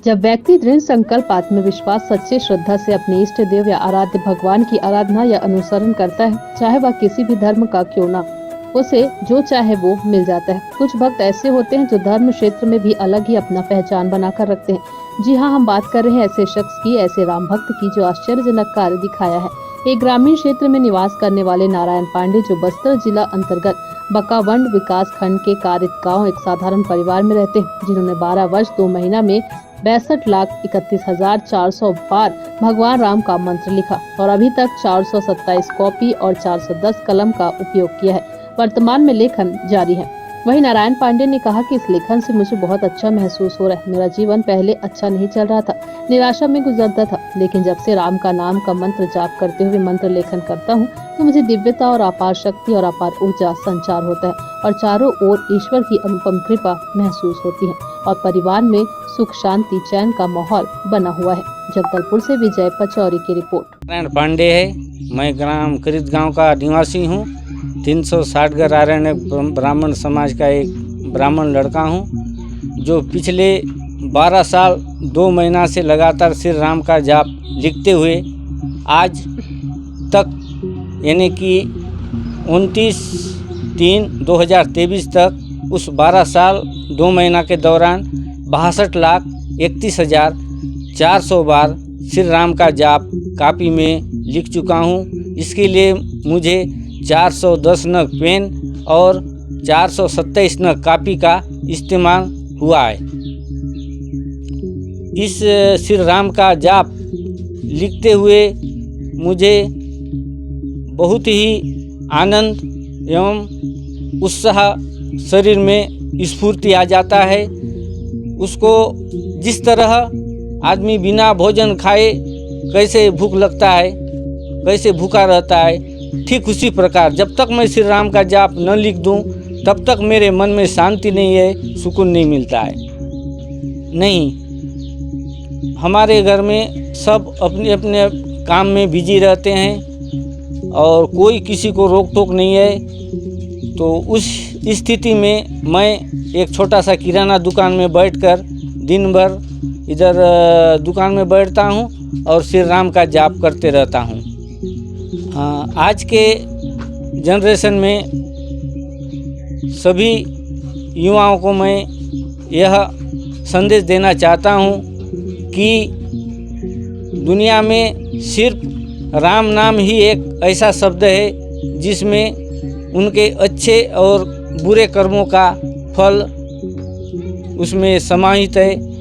जब व्यक्ति दृढ़ संकल्प, आत्मविश्वास, सच्चे श्रद्धा से अपने इष्ट देव या आराध्य भगवान की आराधना या अनुसरण करता है, चाहे वह किसी भी धर्म का क्यों ना, उसे जो चाहे वो मिल जाता है। कुछ भक्त ऐसे होते हैं जो धर्म क्षेत्र में भी अलग ही अपना पहचान बनाकर रखते हैं। जी हाँ, हम बात कर रहे हैं ऐसे शख्स की, ऐसे राम भक्त की जो आश्चर्यजनक कार्य दिखाया है। एक ग्रामीण क्षेत्र में निवास करने वाले नारायण पांडे, जो बस्तर जिला अंतर्गत बकावंड विकास खंड के कारित गाँव एक साधारण परिवार में रहते हैं, जिन्होंने 12 वर्ष 2 महीना में 62,31,400 बार भगवान राम का मंत्र लिखा और अभी तक 427 कॉपी और 410 कलम का उपयोग किया है। वर्तमान में लेखन जारी है। वहीं नारायण पांडे ने कहा कि इस लेखन से मुझे बहुत अच्छा महसूस हो रहा है। मेरा जीवन पहले अच्छा नहीं चल रहा था, निराशा में गुजरता था, लेकिन जब से राम का नाम का मंत्र जाप करते हुए मंत्र लेखन करता हूँ तो मुझे दिव्यता और अपार शक्ति और अपार ऊर्जा संचार होता है और चारों ओर ईश्वर की अनुपम कृपा महसूस होती है और परिवार में सुख, शांति, चैन का माहौल बना हुआ है। जगदलपुर से विजय पचौरी की रिपोर्ट। नारायण पांडे है, मैं ग्राम करीत गांव का निवासी हूं। 360 घर आरण्य ब्राह्मण समाज का एक ब्राह्मण लड़का हूं, जो पिछले 12 साल 2 महीना से लगातार श्री राम का जाप लिखते हुए आज तक, यानी कि 29/3/2023 तक, उस 12 साल 2 महीना के दौरान 62,31,400 बार श्री राम का जाप कापी में लिख चुका हूँ। इसके लिए मुझे 410 नग पेन और 427 नग कापी का इस्तेमाल हुआ है। इस श्री राम का जाप लिखते हुए मुझे बहुत ही आनंद एवं उत्साह, शरीर में स्फूर्ति आ जाता है। उसको जिस तरह आदमी बिना भोजन खाए कैसे भूख लगता है, कैसे भूखा रहता है, ठीक उसी प्रकार जब तक मैं श्री राम का जाप न लिख दूं तब तक मेरे मन में शांति नहीं है, सुकून नहीं मिलता है। नहीं, हमारे घर में सब अपने अपने काम में बिजी रहते हैं और कोई किसी को रोक टोक नहीं है। तो उस स्थिति में मैं एक छोटा सा किराना दुकान में बैठकर दिन भर इधर दुकान में बैठता हूँ और श्री राम का जाप करते रहता हूँ। आज के जनरेशन में सभी युवाओं को मैं यह संदेश देना चाहता हूँ कि दुनिया में सिर्फ राम नाम ही एक ऐसा शब्द है जिसमें उनके अच्छे और बुरे कर्मों का फल उसमें समाहित है।